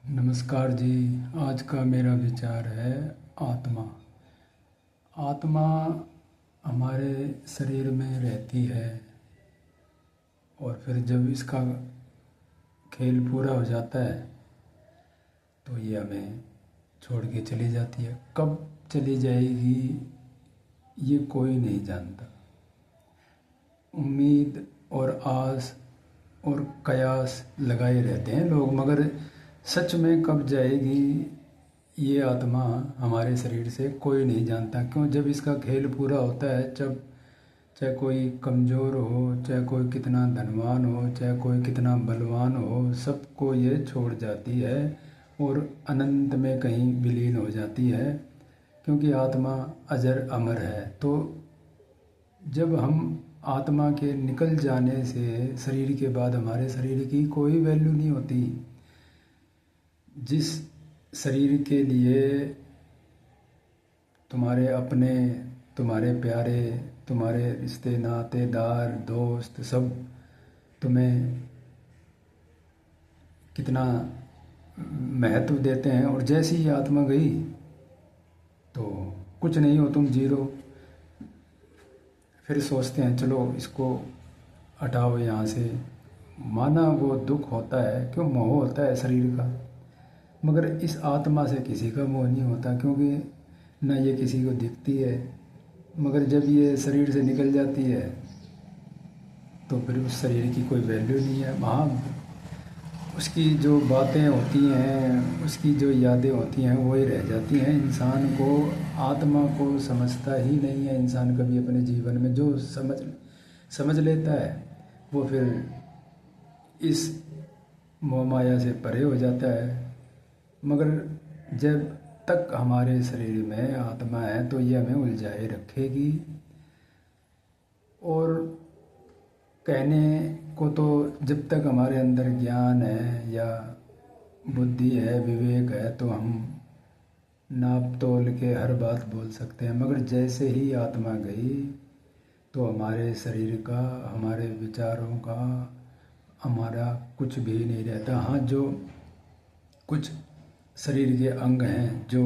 नमस्कार जी। आज का मेरा विचार है आत्मा। आत्मा हमारे शरीर में रहती है और फिर जब इसका खेल पूरा हो जाता है तो ये हमें छोड़ के चली जाती है। कब चली जाएगी ये कोई नहीं जानता। उम्मीद और आस और कयास लगाए रहते हैं लोग, मगर सच में कब जाएगी ये आत्मा हमारे शरीर से कोई नहीं जानता। क्यों? जब इसका खेल पूरा होता है, जब चाहे कोई कमज़ोर हो, चाहे कोई कितना धनवान हो, चाहे कोई कितना बलवान हो, सबको ये छोड़ जाती है और अनंत में कहीं विलीन हो जाती है, क्योंकि आत्मा अजर अमर है। तो जब हम आत्मा के निकल जाने से शरीर के बाद हमारे शरीर की कोई वैल्यू नहीं होती। जिस शरीर के लिए तुम्हारे अपने, तुम्हारे प्यारे, तुम्हारे रिश्ते नातेदार, दोस्त सब तुम्हें कितना महत्व देते हैं, और जैसी ही आत्मा गई तो कुछ नहीं हो, तुम जीरो। फिर सोचते हैं चलो इसको हटाओ यहाँ से। माना वो दुख होता है, क्यों? मोह होता है शरीर का, मगर इस आत्मा से किसी का मोह नहीं होता, क्योंकि न ये किसी को दिखती है। मगर जब ये शरीर से निकल जाती है तो फिर उस शरीर की कोई वैल्यू नहीं है। वहाँ उसकी जो बातें होती हैं, उसकी जो यादें होती हैं, वही रह जाती हैं। इंसान को, आत्मा को समझता ही नहीं है इंसान कभी अपने जीवन में। जो समझ लेता है वो फिर इस मोह माया से परे हो जाता है। मगर जब तक हमारे शरीर में आत्मा है तो ये हमें उलझाए रखेगी। और कहने को तो जब तक हमारे अंदर ज्ञान है या बुद्धि है, विवेक है, तो हम नाप तोल के हर बात बोल सकते हैं। मगर जैसे ही आत्मा गई तो हमारे शरीर का, हमारे विचारों का, हमारा कुछ भी नहीं रहता। हाँ, जो कुछ शरीर के अंग हैं जो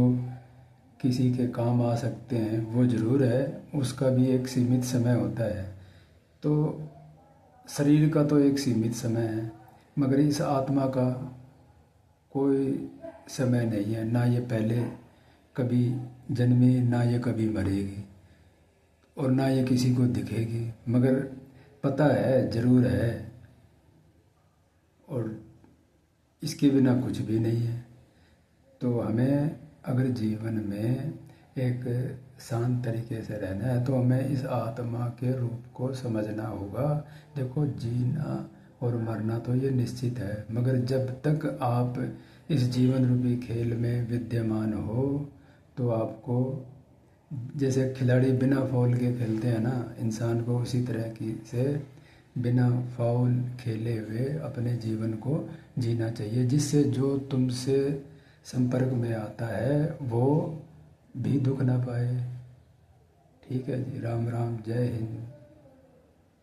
किसी के काम आ सकते हैं वो ज़रूर है, उसका भी एक सीमित समय होता है। तो शरीर का तो एक सीमित समय है, मगर इस आत्मा का कोई समय नहीं है। ना ये पहले कभी जन्मी, ना ये कभी मरेगी, और ना ये किसी को दिखेगी। मगर पता है, ज़रूर है, और इसके बिना कुछ भी नहीं है। तो हमें अगर जीवन में एक शांत तरीके से रहना है तो हमें इस आत्मा के रूप को समझना होगा। देखो, जीना और मरना तो ये निश्चित है, मगर जब तक आप इस जीवन रूपी खेल में विद्यमान हो तो आपको, जैसे खिलाड़ी बिना फाउल के खेलते हैं ना, इंसान को उसी तरह की से बिना फाउल खेले हुए अपने जीवन को जीना चाहिए, जिससे जो तुमसे संपर्क में आता है वो भी दुख ना पाए। ठीक है जी। राम राम, जय हिंद।